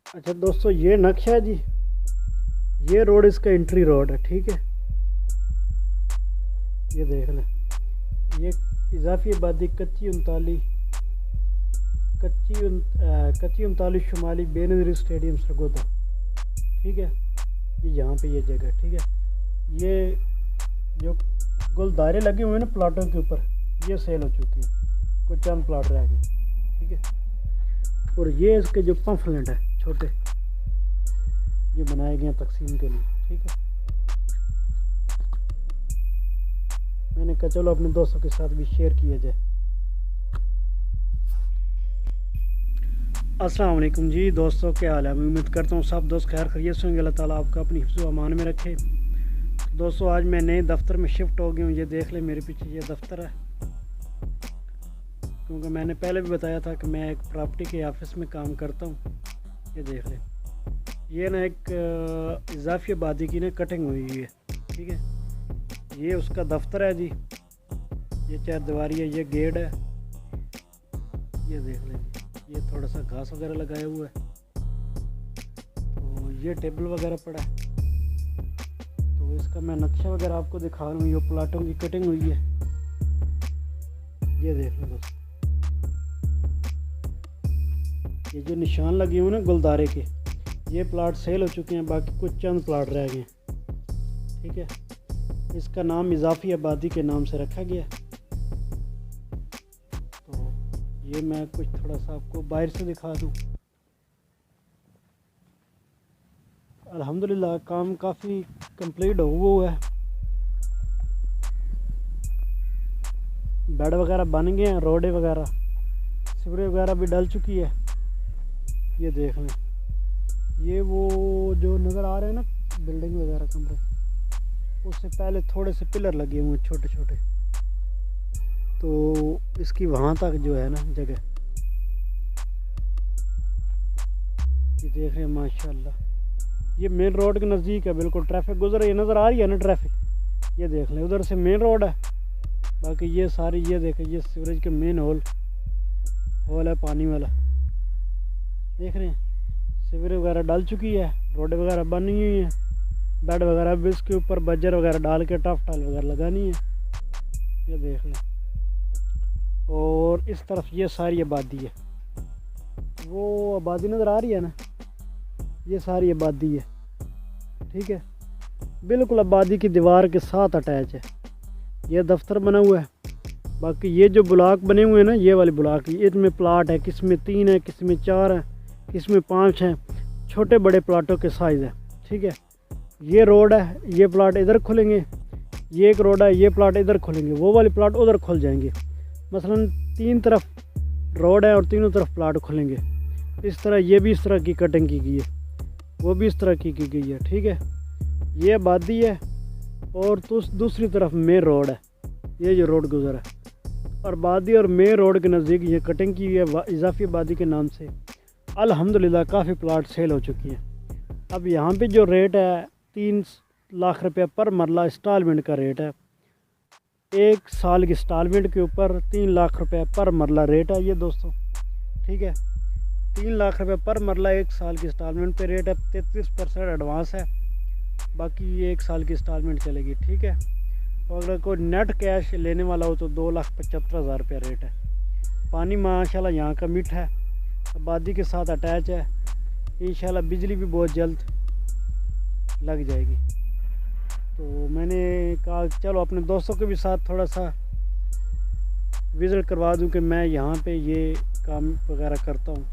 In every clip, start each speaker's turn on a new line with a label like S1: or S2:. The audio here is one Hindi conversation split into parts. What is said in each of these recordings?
S1: अच्छा दोस्तों, ये नक्शा है जी। ये रोड इसका एंट्री रोड है, ठीक है। ये देख लें, ये इजाफी आबादी कच्ची उनतालीस शुमाली बेनज़ीर स्टेडियम सरगोदा, ठीक है। ये यहाँ पे ये जगह, ठीक है। ये जो गुलदारे लगे हुए हैं ना प्लाटों के ऊपर, ये सेल हो चुके हैं, कुछ चंद प्लाट रह गए, ठीक है। और ये इसके जो पम्फलेट है छोटे, ये बनाए गए हैं तकसीम के लिए, ठीक है। मैंने कहा चलो अपने दोस्तों के साथ भी शेयर किया जाए। अस्सलाम वालेकुम जी दोस्तों, क्या हाल है। मैं उम्मीद करता हूँ सब दोस्त खैर खैरियत से होंगे। अल्लाह ताला आपका अपनी हिफ्ज़ व अमान में रखे। दोस्तों आज मैं नए दफ्तर में शिफ्ट हो गया हूँ। ये देख लें मेरे पीछे ये दफ्तर है, क्योंकि मैंने पहले भी बताया था कि मैं एक प्रॉपर्टी के ऑफिस में काम करता हूँ। ये देख लें, ये ना एक इजाफी आबादी की ना कटिंग हुई है, ठीक है। ये उसका दफ्तर है जी। ये चार दीवारी है, ये गेट है। ये देख लें, ये थोड़ा सा घास वगैरह लगाया हुआ है, तो ये टेबल वगैरह पड़ा है। तो इसका मैं नक्शा वगैरह आपको दिखा रहा हूँ। ये प्लाटों की कटिंग हुई है, ये देख लो दोस्तों। ये जो निशान लगे हुए ना गुलदारे के, ये प्लाट सेल हो चुके हैं, बाकी कुछ चंद प्लाट रह गए, ठीक है। इसका नाम इजाफी आबादी के नाम से रखा गया। तो ये मैं कुछ थोड़ा सा आपको बाहर से दिखा दूँ। अल्हम्दुलिल्लाह काम काफ़ी कंप्लीट हुआ है। बेड वगैरह बन गए हैं, रोडें वगैरह, सीवरेज वगैरह भी डल चुकी है। ये देख लें, ये वो जो नज़र आ रहे हैं ना बिल्डिंग वगैरह कमरे, उससे पहले थोड़े से पिलर लगे हुए हैं छोटे छोटे। तो इसकी वहाँ तक जो है ना जगह, ये देख रहे हैं माशाल्लाह। ये मेन रोड के नज़दीक है, बिल्कुल ट्रैफिक गुजर ये नज़र आ रही है ना ट्रैफिक। ये देख लें, उधर से मेन रोड है। बाकी ये सारी ये देखें, ये सीवरेज के मेन होल है पानी वाला, देख रहे हैं। सीवरेज वगैरह डाल चुकी है, रोड वगैरह बनी हुई है। बेड वगैरह भी इसके ऊपर बजर वगैरह डाल के टफ टाइल वगैरह लगानी है। ये देख लें। और इस तरफ ये सारी आबादी है, वो आबादी नज़र आ रही है ना, ये सारी आबादी है, ठीक है। बिल्कुल आबादी की दीवार के साथ अटैच है। ये दफ्तर बना हुआ है। बाकी ये जो ब्लॉक बने हुए हैं ना, ये वाले ब्लॉक, इसमें प्लाट है, किस में 3 है, किस में 4 है, किस में 5 हैं। छोटे बड़े प्लाटों के साइज़ है, ठीक है। ये रोड है, ये प्लाट इधर खुलेंगे। ये एक रोड है, ये प्लाट इधर खुलेंगे, वो वाले प्लाट उधर खुल जाएंगे। मसलन 3 तरफ रोड है और तीनों तरफ प्लाट खुलेंगे। इस तरह ये भी इस तरह की कटिंग की गई है, वो भी इस तरह की गई है, ठीक है। ये आबादी है और दूसरी तरफ मेन रोड है। ये जो रोड गुजर है, और आबादी और मेन रोड के नज़दीक ये कटिंग की हुई है इजाफी आबादी के नाम से। अल्हम्दुलिल्लाह काफ़ी प्लाट सेल हो चुकी हैं। अब यहाँ पे जो रेट है 3 लाख रुपये पर मरला इंस्टॉलमेंट का रेट है। 1 साल की इंस्टॉलमेंट के ऊपर 3 लाख रुपये पर मरला रेट है ये दोस्तों, ठीक है। 3 लाख रुपये पर मरला 1 साल की इंस्टॉलमेंट पे रेट है। 33% एडवांस है, बाकी ये 1 साल की इंस्टॉलमेंट चलेगी, ठीक है। और अगर कोई नेट कैश लेने वाला हो तो 2,75,000 रुपये रेट है। पानी माशाल्लाह यहाँ का मीठा है, आबादी के साथ अटैच है। इंशाल्लाह बिजली भी बहुत जल्द लग जाएगी। तो मैंने कहा चलो अपने दोस्तों के भी साथ थोड़ा सा विज़िट करवा दूं कि मैं यहाँ पे ये काम वगैरह करता हूँ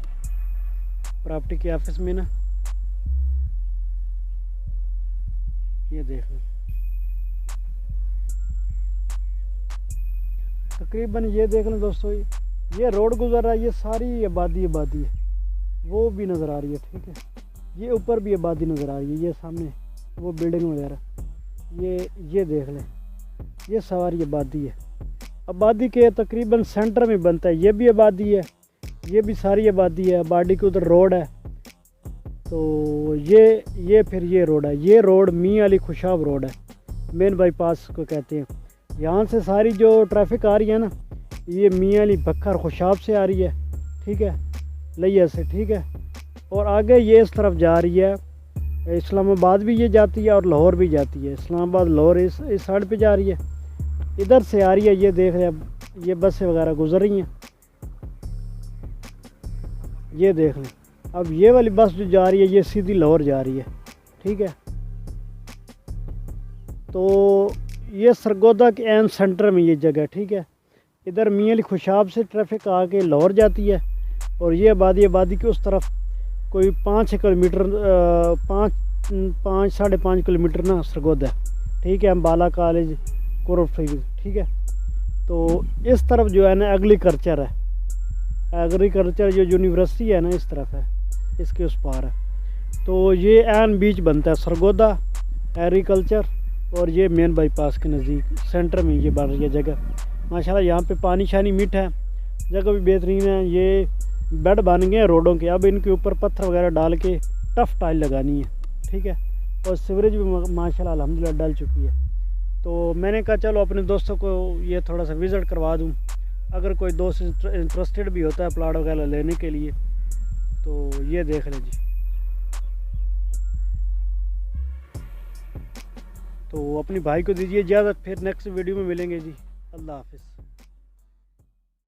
S1: प्रॉपर्टी के ऑफिस में ना। ये देख लो, तकरीबन ये देख लें दोस्तों, ये रोड गुजर रहा है, ये सारी आबादी है, वो भी नज़र आ रही है, ठीक है। ये ऊपर भी आबादी नज़र आ रही है, ये सामने वो बिल्डिंग वगैरह, ये देख लें, ये सारी आबादी है। आबादी के तकरीबन सेंटर में बनता है। ये भी आबादी है, ये भी सारी आबादी है। आबादी के उधर रोड है, तो ये फिर ये रोड है। ये रोड मियाँ अली खुशाब रोड है, मेन बाईपास को कहते हैं। यहाँ से सारी जो ट्रैफिक आ रही है ना, ये मियाँ अली बकर खुशाब से आ रही है, ठीक है, लिया से, ठीक है। और आगे ये इस तरफ जा रही है, इस्लामाबाद भी ये जाती है और लाहौर भी जाती है। इस्लामाबाद लाहौर इस साइड पे जा रही है, इधर से आ रही है। ये देख रहे हैं, ये बसें वगैरह गुजर रही हैं, ये देख लें। अब ये वाली बस जो जा रही है ये सीधी लाहौर जा रही है, ठीक है। तो ये सरगोदा के एन सेंटर में ये जगह, ठीक है। इधर मियां अली खुशाब से ट्रैफिक आके लाहौर जाती है और ये आबादी के उस तरफ कोई 5-6 किलोमीटर, 5-5.5 किलोमीटर ना सरगोदा, ठीक है। अम्बाला कॉलेज कुरफी, ठीक है। तो इस तरफ जो है ना एग्रीकल्चर है, एग्रीकल्चर जो यूनिवर्सिटी है ना इस तरफ है, इसके उस पार है। तो ये एन बीच बनता है सरगोदा एग्रीकल्चर, और ये मेन बाईपास के नज़दीक सेंटर में ये बन रही है जगह। माशाल्लाह यहाँ पे पानी शानी मीठा है, जगह भी बेहतरीन है। ये बेड बन गए हैं रोडों के, अब इनके ऊपर पत्थर वगैरह डाल के टफ टाइल लगानी है, ठीक है। और सीवरेज भी माशाल्लाह अल्हम्दुलिल्लाह डल चुकी है। तो मैंने कहा चलो अपने दोस्तों को ये थोड़ा सा विज़िट करवा दूँ, अगर कोई दोस्त इंटरेस्टेड भी होता है प्लाट वगैरह लेने के लिए तो ये देख लें जी। तो अपनी भाई को दीजिए इजाज़त, फिर नेक्स्ट वीडियो में मिलेंगे जी। अल्लाह हाफिज़।